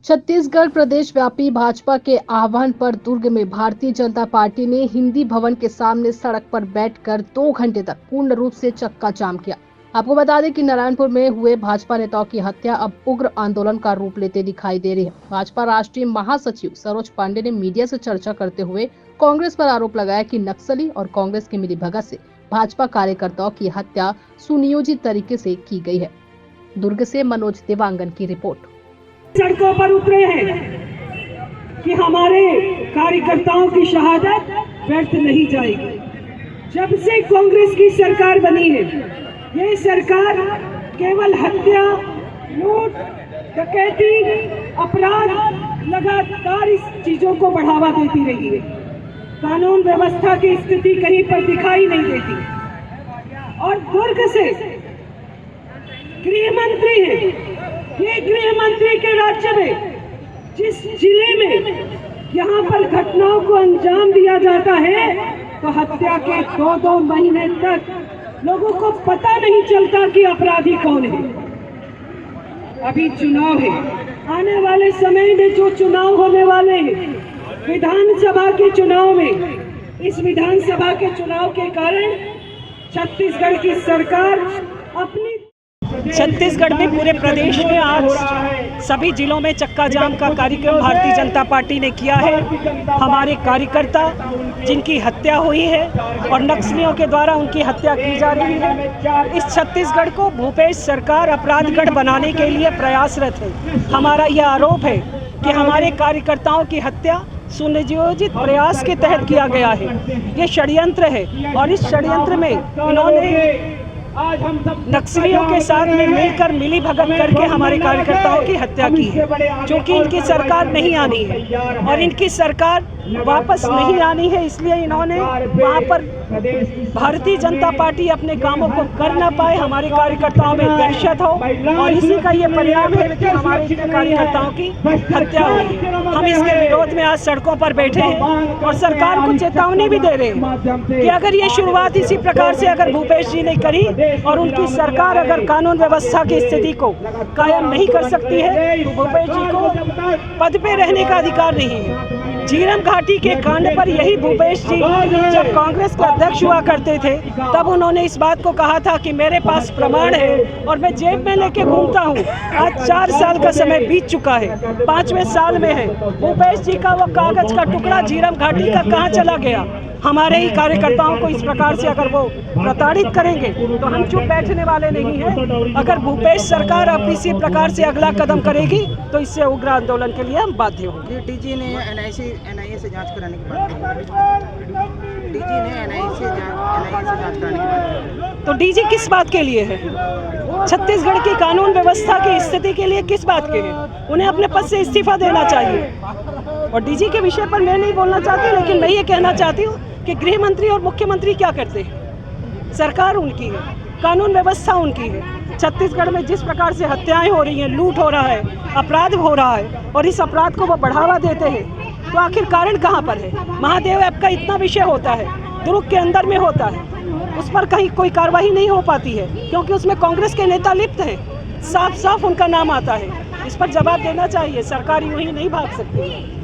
छत्तीसगढ़ प्रदेश व्यापी भाजपा के आह्वान पर दुर्ग में भारतीय जनता पार्टी ने हिंदी भवन के सामने सड़क पर बैठकर 2 घंटे तक पूर्ण रूप से चक्का जाम किया। आपको बता दें कि नारायणपुर में हुए भाजपा नेताओं की हत्या अब उग्र आंदोलन का रूप लेते दिखाई दे रही है। भाजपा राष्ट्रीय महासचिव सरोज पांडे ने मीडिया से चर्चा करते हुए कांग्रेस पर आरोप लगाया कि नक्सली और कांग्रेस की मिलीभगत से भाजपा कार्यकर्ताओं की हत्या सुनियोजित तरीके से की गई है। दुर्ग से मनोज देवांगन की रिपोर्ट। सड़कों पर उतरे हैं कि हमारे कार्यकर्ताओं की शहादत व्यर्थ नहीं जाएगी। जब से कांग्रेस की सरकार बनी है, ये सरकार केवल हत्या, लूट, डकैती, अपराध लगातार इस चीजों को बढ़ावा देती रही है। कानून व्यवस्था की स्थिति कहीं पर दिखाई नहीं देती। और दुर्ग से गृह मंत्री है, ये गृह मंत्री के राज्य में जिस जिले में यहाँ पर घटनाओं को अंजाम दिया जाता है, तो हत्या के 2-2 महीने तक लोगों को पता नहीं चलता कि अपराधी कौन है। अभी चुनाव है, आने वाले समय में जो चुनाव होने वाले हैं, विधानसभा के चुनाव में, इस विधानसभा के चुनाव के कारण छत्तीसगढ़ की सरकार अपनी छत्तीसगढ़ में पूरे प्रदेश में आज सभी जिलों में चक्का जाम का कार्यक्रम भारतीय जनता पार्टी ने किया है। हमारे कार्यकर्ता जिनकी हत्या हुई है और नक्सलियों के द्वारा उनकी हत्या की जा रही है, इस छत्तीसगढ़ को भूपेश सरकार अपराधगढ़ बनाने के लिए प्रयासरत है। हमारा यह आरोप है कि हमारे कार्यकर्ताओं की हत्या सुनियोजित प्रयास के तहत किया गया है। ये षड्यंत्र है और इस षड्यंत्र में इन्होंने नक्सलियों के साथ में मिलकर मिली भगत करके हमारे कार्यकर्ताओं की हत्या की है। क्योंकि इनकी सरकार नहीं आनी है और इनकी सरकार वापस नहीं आनी है, इसलिए इन्होंने वहाँ पर भारतीय जनता पार्टी अपने कामों को कर ना पाए, हमारे कार्यकर्ताओं में दहशत हो और इसी का ये परिणाम है कि हमारे कार्यकर्ताओं की हत्या हुई। हम इसके विरोध में आज सड़कों पर बैठे हैं और सरकार को चेतावनी भी दे रहे हैं कि अगर ये शुरुआत इसी प्रकार से अगर भूपेश जी ने करी और उनकी सरकार अगर कानून व्यवस्था की स्थिति को कायम नहीं कर सकती है, तो भूपेश जी को पद पे रहने का अधिकार नहीं है। झीरम घाटी के कांड पर यही भूपेश जी जब कांग्रेस के अध्यक्ष हुआ करते थे, तब उन्होंने इस बात को कहा था कि मेरे पास प्रमाण है और मैं जेब में लेके घूमता हूँ। आज 4 साल का समय बीत चुका है, 5वें साल में है। भूपेश जी का वो कागज का टुकड़ा झीरम घाटी का कहाँ चला गया? हमारे ही कार्यकर्ताओं को इस प्रकार से अगर वो प्रताड़ित करेंगे तो हम चुप बैठने वाले नहीं हैं। अगर भूपेश सरकार अब इसी प्रकार से अगला कदम करेगी तो इससे उग्र आंदोलन के लिए हम बाध्य होंगे। डीजी ने एनआईए से जांच कराने की बात की। तो डीजी किस बात के लिए है? छत्तीसगढ़ की कानून व्यवस्था की स्थिति के लिए किस बात के हैं? उन्हें अपने पद से इस्तीफा देना चाहिए। और डीजी के विषय पर मैं नहीं बोलना चाहती, लेकिन मैं ये कहना चाहती हूँ कि गृह मंत्री और मुख्यमंत्री क्या करते हैं? सरकार उनकी है, कानून व्यवस्था उनकी है। छत्तीसगढ़ में जिस प्रकार से हत्याएं हो रही हैं, लूट हो रहा है, अपराध हो रहा है और इस अपराध को वो बढ़ावा देते हैं, तो आखिर कारण कहाँ पर है? महादेव ऐप का इतना विषय होता है, दुर्ग के अंदर में होता है, उस पर कहीं कोई कार्रवाई नहीं हो पाती है क्योंकि उसमें कांग्रेस के नेता लिप्त हैं, साफ साफ उनका नाम आता है। इस पर जवाब देना चाहिए। सरकार यूं ही नहीं भाग सकती।